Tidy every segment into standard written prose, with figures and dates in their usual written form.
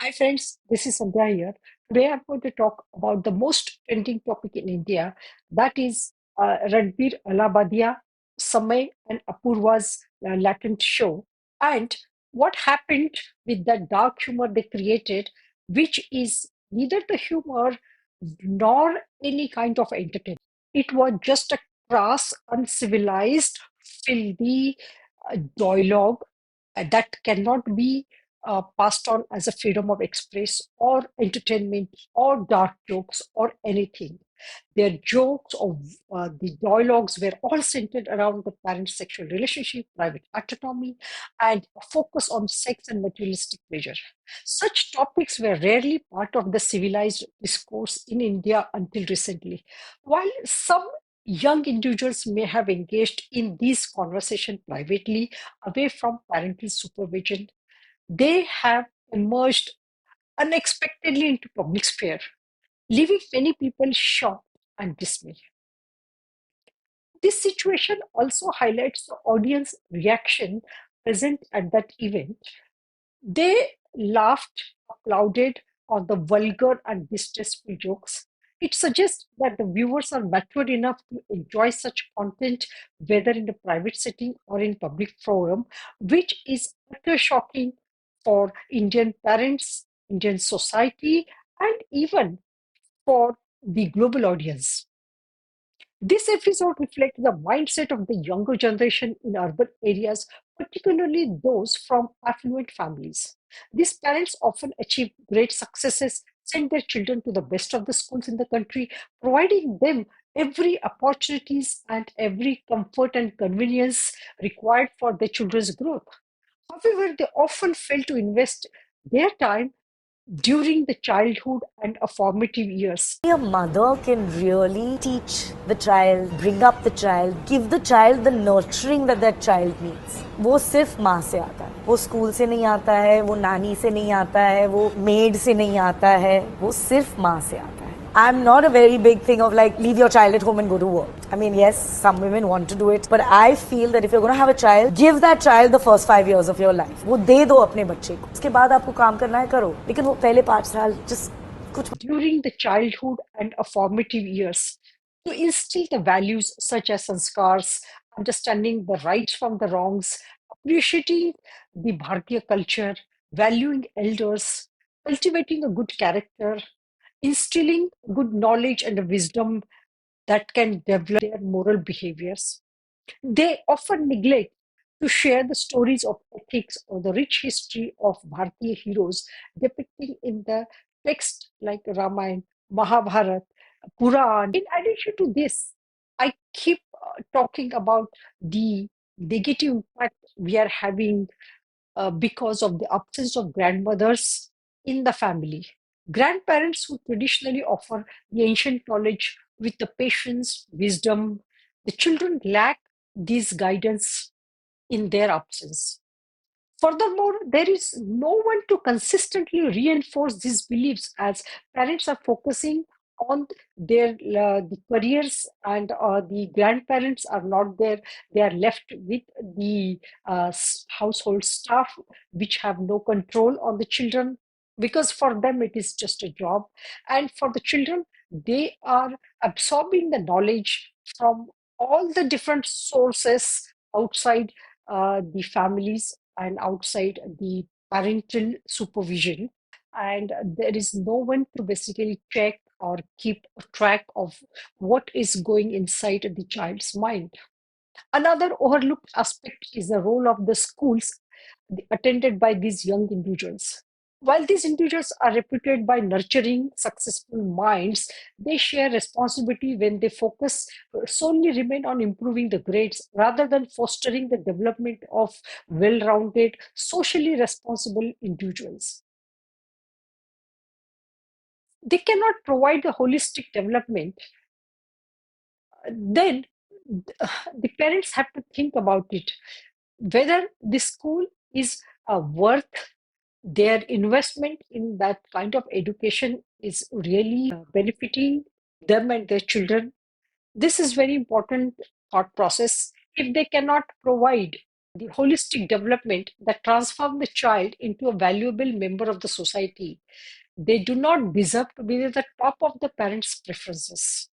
Hi friends, this is Sandhya here. Today I'm going to talk about the most trending topic in India, that is Ranveer Allahbadia, Samay and Apurva's latent show, and what happened with the dark humor they created, which is neither the humor nor any kind of entertainment. It was just a crass, uncivilized, filthy dialogue that cannot be passed on as a freedom of express or entertainment or dark jokes or anything. Their jokes or the dialogues were all centered around the parents' sexual relationship, private autonomy, and a focus on sex and materialistic pleasure. Such topics were rarely part of the civilized discourse in India until recently. While some young individuals may have engaged in these conversations privately, away from parental supervision, they have emerged unexpectedly into public sphere, leaving many people shocked and dismayed. This situation also highlights the audience reaction present at that event. They laughed, applauded on the vulgar and distasteful jokes. It suggests that the viewers are mature enough to enjoy such content, whether in the private setting or in public forum, which is utter shocking for Indian parents, Indian society, and even for the global audience. This episode reflects the mindset of the younger generation in urban areas, particularly those from affluent families. These parents often achieve great successes, send their children to the best of the schools in the country, providing them every opportunities and every comfort and convenience required for their children's growth. However, they often fail to invest their time during the childhood and a formative years. A mother can really teach the child, bring up the child, give the child the nurturing that that child needs. वो सिर्फ माँ से आता है, वो school से नहीं आता है, वो नानी से नहीं आता है, वो मेड से नहीं आता है, वो सिर्फ माँ से आता है. I'm not a very big thing of like leave your child at home and go to work. I mean, yes, some women want to do it, but I feel that if you're going to have a child, give that child the first 5 years of your life. वो दे दो अपने बच्चे को. उसके बाद आपको काम करना है करो, लेकिन वो पहले 5 साल just during the childhood and a formative years to instill the values such as sanskars, understanding the rights from the wrongs, appreciating the Bharatiya culture, valuing elders, cultivating a good character, instilling good knowledge and wisdom that can develop their moral behaviors. They often neglect to share the stories of ethics or the rich history of Bharatiya heroes depicting in the text like Ramayana, Mahabharata, Puran. In addition to this, I keep talking about the negative impact we are having because of the absence of grandmothers in the family. Grandparents who traditionally offer the ancient knowledge with the patience, wisdom, the children lack this guidance in their absence. Furthermore, there is no one to consistently reinforce these beliefs as parents are focusing on their the careers and the grandparents are not there. They are left with the household staff which have no control on the children because for them it is just a job, and for the children they are absorbing the knowledge from all the different sources outside the families and outside the parental supervision. And there is no one to basically check or keep track of what is going inside the child's mind. Another overlooked aspect is the role of the schools attended by these young individuals. While these individuals are reputed by nurturing successful minds, they share responsibility when they focus solely remain on improving the grades rather than fostering the development of well-rounded, socially responsible individuals. They cannot provide the holistic development. Then the parents have to think about it whether the school is worth their investment in that kind of education is really benefiting them and their children. This is very important thought process. If they cannot provide the holistic development that transform the child into a valuable member of the society. They do not deserve to be at the top of the parents' preferences.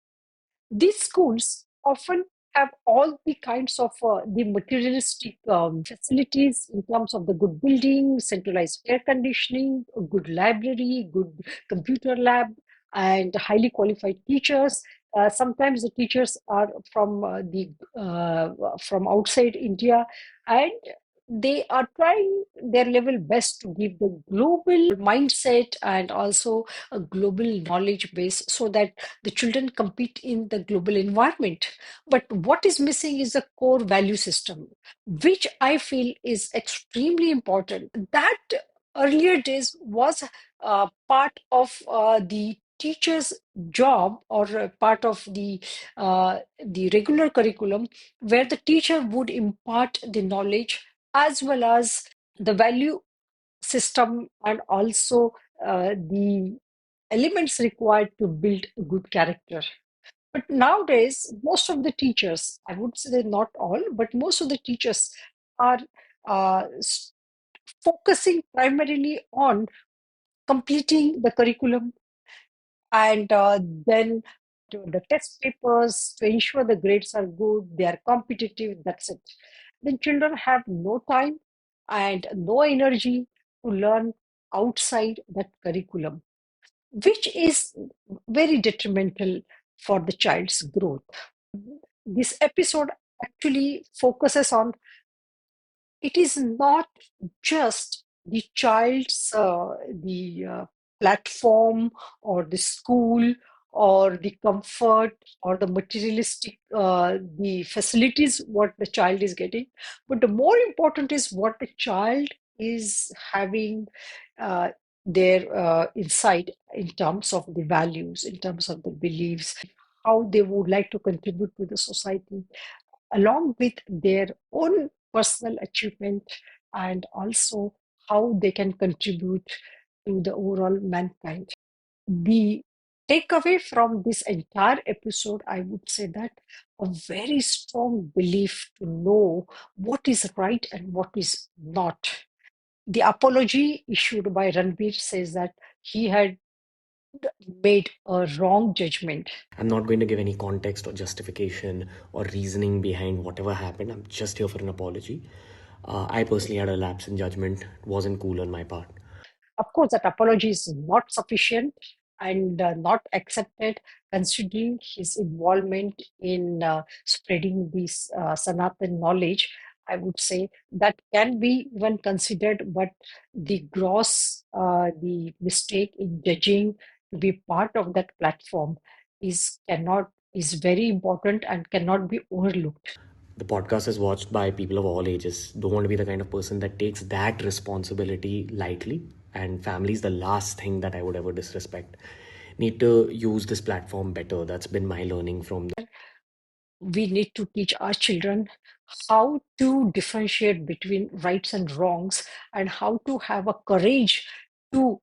These schools often have all the kinds of the materialistic facilities in terms of the good building, centralized air conditioning, a good library, good computer lab, and highly qualified teachers. Sometimes the teachers are from outside India, and they are trying their level best to give the global mindset and also a global knowledge base so that the children compete in the global environment. But what is missing is a core value system, which I feel is extremely important. That earlier days was part of the teacher's job or part of the regular curriculum, where the teacher would impart the knowledge as well as the value system and also the elements required to build a good character. But nowadays, most of the teachers, I would say not all, but most of the teachers are uh, s- focusing primarily on completing the curriculum and then do the test papers to ensure the grades are good, they are competitive, that's it. Then children have no time and no energy to learn outside that curriculum, which is very detrimental for the child's growth. This episode actually focuses on it is not just the child's platform or the school or the comfort or the materialistic the facilities what the child is getting, but the more important is what the child is having uh, their inside in terms of the values, in terms of the beliefs, how they would like to contribute to the society along with their own personal achievement and also how they can contribute to the overall mankind. The takeaway from this entire episode, I would say that a very strong belief to know what is right and what is not. The apology issued by Ranveer says that he had made a wrong judgment. I'm not going to give any context or justification or reasoning behind whatever happened. I'm just here for an apology. I personally had a lapse in judgment. It wasn't cool on my part. Of course, that apology is not sufficient and not accepted, considering his involvement in spreading this Sanatan knowledge. I would say that can be even considered, but the the mistake in judging to be part of that platform is very important and cannot be overlooked. The podcast is watched by people of all ages. Don't want to be the kind of person that takes that responsibility lightly. And family is the last thing that I would ever disrespect. Need to use this platform better. That's been my learning from We need to teach our children how to differentiate between rights and wrongs and how to have a courage to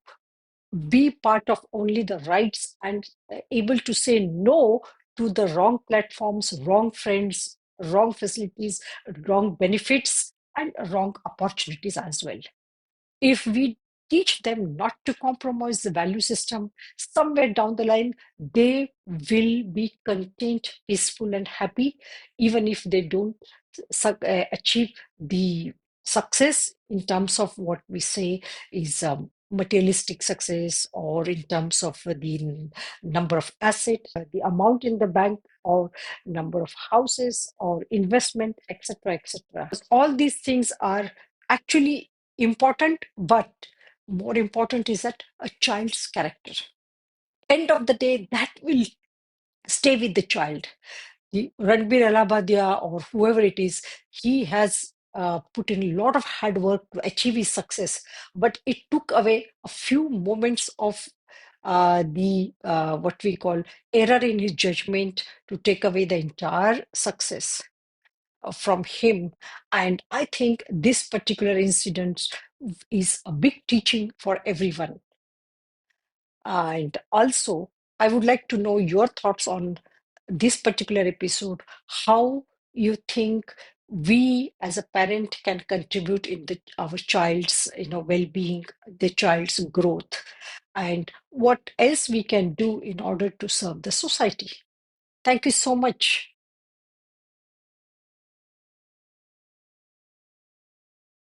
be part of only the rights and able to say no to the wrong platforms, wrong friends, wrong facilities, wrong benefits, and wrong opportunities as well. If we teach them not to compromise the value system, somewhere down the line, they will be content, peaceful, and happy, even if they don't achieve the success in terms of what we say is materialistic success or in terms of the number of assets, the amount in the bank, or number of houses or investment, etc., etc. All these things are actually important, but more important is that a child's character. End of the day, that will stay with the child. The Ranveer Allahbadia or whoever it is, he has put in a lot of hard work to achieve his success, but it took away a few moments of the what we call error in his judgment to take away the entire success from him. And I think this particular incident is a big teaching for everyone. And also, I would like to know your thoughts on this particular episode, how you think we as a parent can contribute in our child's well-being, the child's growth, and what else we can do in order to serve the society. Thank you so much.